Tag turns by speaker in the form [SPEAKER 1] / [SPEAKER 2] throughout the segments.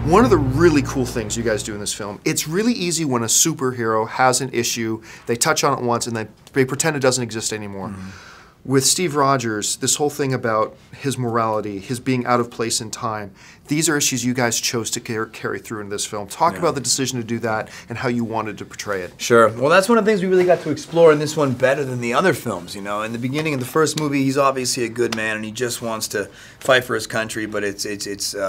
[SPEAKER 1] One of the really cool things you guys do in this film, it's really easy when a superhero has an issue, they touch on it once and they pretend it doesn't exist anymore. With Steve Rogers, this whole thing about his morality, his being out of place in time, these are issues you guys chose to carry through in this film. Talk about the decision to do that and how you wanted to portray it.
[SPEAKER 2] Sure. Well, that's one of the things we really got to explore in this one better than the other films, you know. In the beginning of the first movie, he's obviously a good man and he just wants to fight for his country, but it's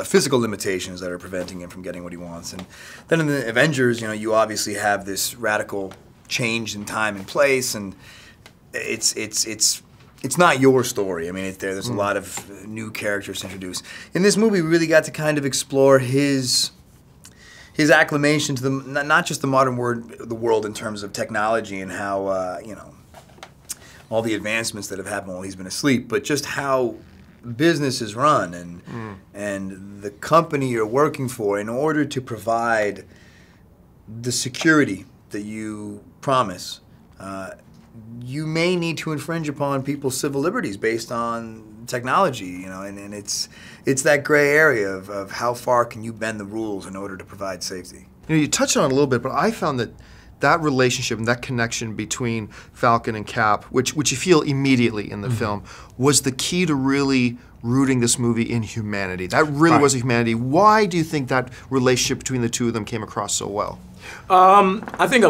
[SPEAKER 2] physical limitations that are preventing him from getting what he wants. And then in the Avengers, you know, you obviously have this radical change in time and place, and it's not your story. I mean, there's a lot of new characters introduced. In this movie, we really got to kind of explore his acclimation to not just the modern world in terms of technology and how, you know, all the advancements that have happened while he's been asleep, but just how business is run and the company you're working for, in order to provide the security that you promise, you may need to infringe upon people's civil liberties based on technology, you know, and it's that gray area of how far can you bend the rules in order to provide safety.
[SPEAKER 1] You know, you touched on it a little bit, but I found that relationship and that connection between Falcon and Cap, which you feel immediately in the film, was the key to really rooting this movie in humanity. That really was a humanity. Why do you think that relationship between the two of them came across so well?
[SPEAKER 3] I think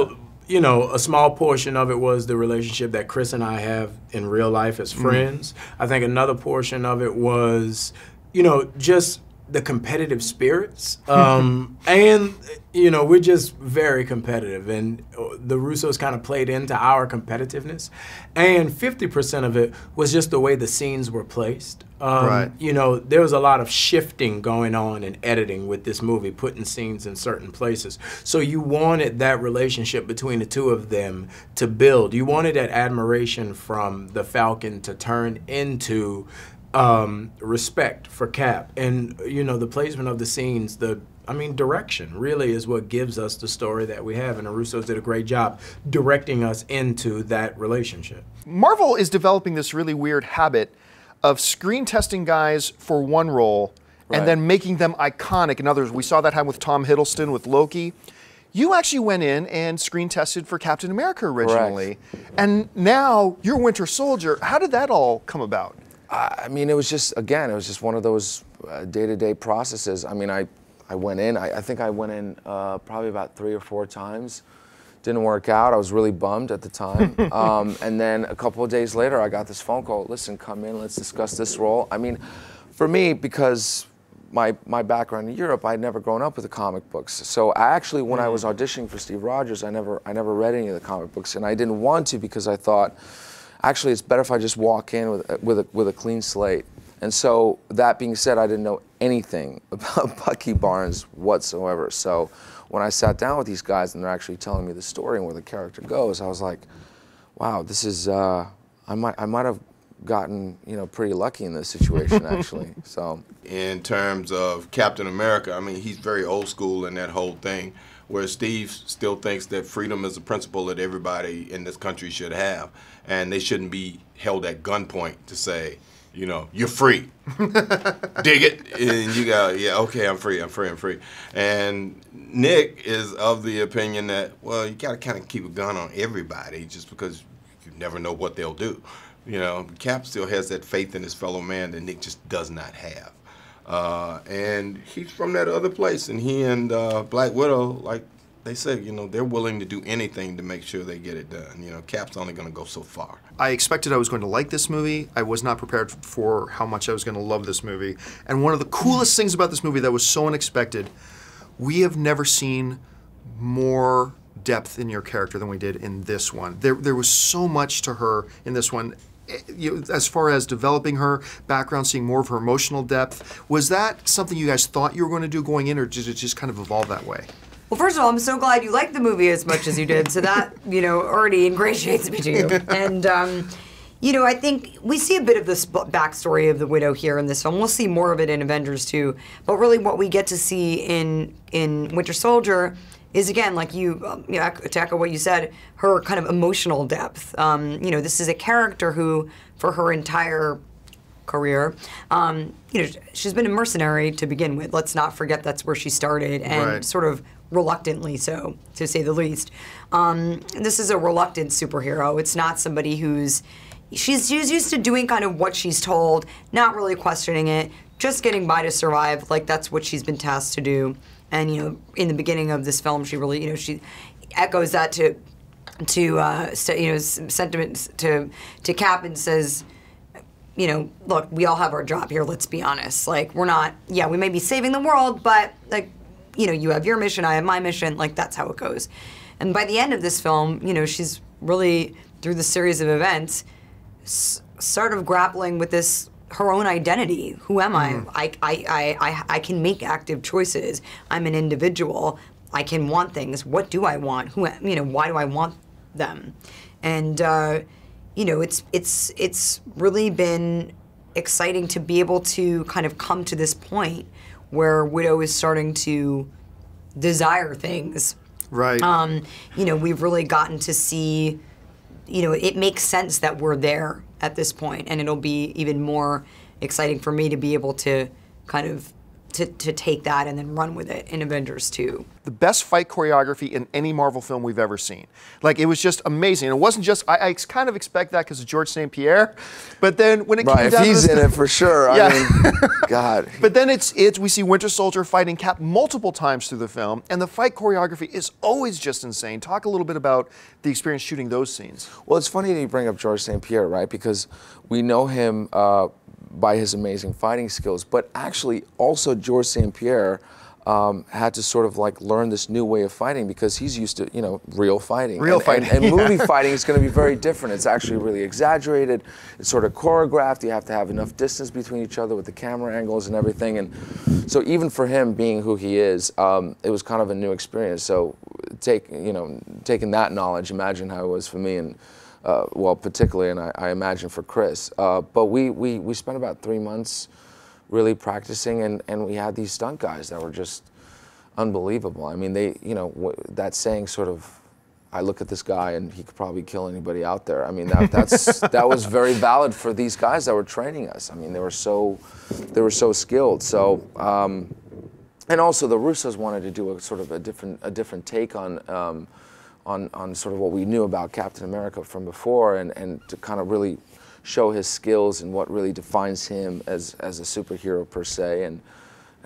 [SPEAKER 3] you know, a small portion of it was the relationship that Chris and I have in real life as friends. I think another portion of it was, you know, just the competitive spirits. And, you know, we're just very competitive. And the Russos kind of played into our competitiveness. And 50% of it was just the way the scenes were placed. You know, there was a lot of shifting going on in editing with this movie, putting scenes in certain places. So you wanted that relationship between the two of them to build. You wanted that admiration from the Falcon to turn into respect for Cap. And, you know, the placement of the scenes, direction really is what gives us the story that we have, and the Russos did a great job directing us into that relationship.
[SPEAKER 1] Marvel is developing this really weird habit of screen testing guys for one role and then making them iconic in others. We saw that happen with Tom Hiddleston with Loki. You actually went in and screen tested for Captain America originally, and now you're Winter Soldier. How did that all come about?
[SPEAKER 4] I mean, it was just, again, it was just one of those day-to-day processes. I mean, I went in, I think I went in probably about 3 or 4 times. Didn't work out. I was really bummed at the time. And then a couple of days later, I got this phone call. Listen, come in, let's discuss this role. I mean, for me, because my background in Europe, I'd never grown up with the comic books. So I actually, when I was auditioning for Steve Rogers, I never read any of the comic books, and I didn't want to because I thought, actually, it's better if I just walk in with a clean slate. And so, that being said, I didn't know anything about Bucky Barnes whatsoever. So when I sat down with these guys and they're actually telling me the story and where the character goes, I was like, wow, this is, I might have gotten, you know, pretty lucky in this situation, actually. So,
[SPEAKER 5] in terms of Captain America, I mean, he's very old school in that whole thing, where Steve still thinks that freedom is a principle that everybody in this country should have, and they shouldn't be held at gunpoint to say, you know, you're free. Dig it. And you go, yeah, okay, I'm free. And Nick is of the opinion that, well, you got to kind of keep a gun on everybody just because you never know what they'll do. You know, Cap still has that faith in his fellow man that Nick just does not have. And he's from that other place, and he and Black Widow, like they said, you know, they're willing to do anything to make sure they get it done. You know, Cap's only going to go so far.
[SPEAKER 1] I expected I was going to like this movie. I was not prepared for how much I was going to love this movie. And one of the coolest things about this movie that was so unexpected, we have never seen more depth in your character than we did in this one. There was so much to her in this one. As far as developing her background, seeing more of her emotional depth, was that something you guys thought you were going to do going in, or did it just kind of evolve that way?
[SPEAKER 6] Well, first of all, I'm so glad you liked the movie as much as you did, so that, you know, already ingratiates me to you. And, you know, I think we see a bit of this backstory of the Widow here in this film. We'll see more of it in Avengers too, but really what we get to see in Winter Soldier is, again, like you know, to echo what you said, her kind of emotional depth. You know, this is a character who, for her entire career. You know, she's been a mercenary to begin with. Let's not forget that's where she started, and
[SPEAKER 1] Right.
[SPEAKER 6] sort of reluctantly so, to say the least. This is a reluctant superhero. It's not somebody who's she's used to doing kind of what she's told, not really questioning it, just getting by to survive. Like that's what she's been tasked to do. And you know, in the beginning of this film, she really, you know, she echoes that to you know, sentiments to Cap and says, you know, look, we all have our job here. Let's be honest. Like we're not, yeah, we may be saving the world, but like, you know, you have your mission, I have my mission. Like that's how it goes. And by the end of this film, you know, she's really through the series of events, sort of grappling with this her own identity. Who am I? I can make active choices. I'm an individual. I can want things. What do I want? Who, you know, why do I want them? And you know, it's really been exciting to be able to kind of come to this point where Widow is starting to desire things.
[SPEAKER 1] Right.
[SPEAKER 6] You know, we've really gotten to see, you know, it makes sense that we're there at this point, and it'll be even more exciting for me to be able to kind of to take that and then run with it in Avengers 2.
[SPEAKER 1] The best fight choreography in any Marvel film we've ever seen. Like, it was just amazing. It wasn't just, I kind of expect that because of George St. Pierre, but then when it came
[SPEAKER 4] Right,
[SPEAKER 1] down
[SPEAKER 4] if he's
[SPEAKER 1] to this,
[SPEAKER 4] in it for sure.
[SPEAKER 1] Yeah.
[SPEAKER 4] I mean, God.
[SPEAKER 1] But then we see Winter Soldier fighting Cap multiple times through the film, and the fight choreography is always just insane. Talk a little bit about the experience shooting those scenes.
[SPEAKER 4] Well, it's funny that you bring up George St. Pierre, right? Because we know him by his amazing fighting skills, but actually also George St. Pierre had to sort of like learn this new way of fighting because he's used to, you know, real fighting. And movie fighting is going to be very different. It's actually really exaggerated. It's sort of choreographed. You have to have enough distance between each other with the camera angles and everything. And so even for him being who he is, it was kind of a new experience. So taking that knowledge, imagine how it was for me and well, particularly, and I imagine for Chris. But we spent about 3 months really practicing, and we had these stunt guys that were just unbelievable. I mean, they, you know, that saying sort of, I look at this guy and he could probably kill anybody out there. I mean, that was very valid for these guys that were training us. I mean, they were so skilled. So, and also the Russos wanted to do a sort of a different take on sort of what we knew about Captain America from before, and to kind of really show his skills and what really defines him as a superhero per se, and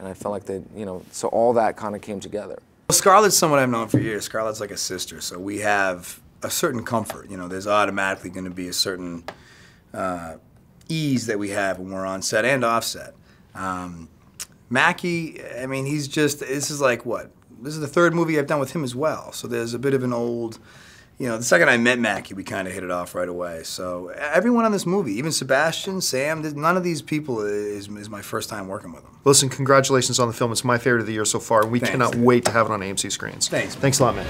[SPEAKER 4] I felt like they, you know, so all that kind of came together.
[SPEAKER 2] Scarlett's someone I've known for years. Scarlett's like a sister, so we have a certain comfort. You know, there's automatically going to be a certain ease that we have when we're on set and off set. Mackie, I mean, he's just, this is like what? This is the third movie I've done with him as well, so there's a bit of an old, you know, the second I met Mackie, we kind of hit it off right away. So everyone on this movie, even Sebastian, Sam, none of these people is my first time working with them.
[SPEAKER 1] Listen, congratulations on the film. It's my favorite of the year so far, and we cannot wait to have it on AMC screens.
[SPEAKER 2] Thanks.
[SPEAKER 1] Thanks a lot, man.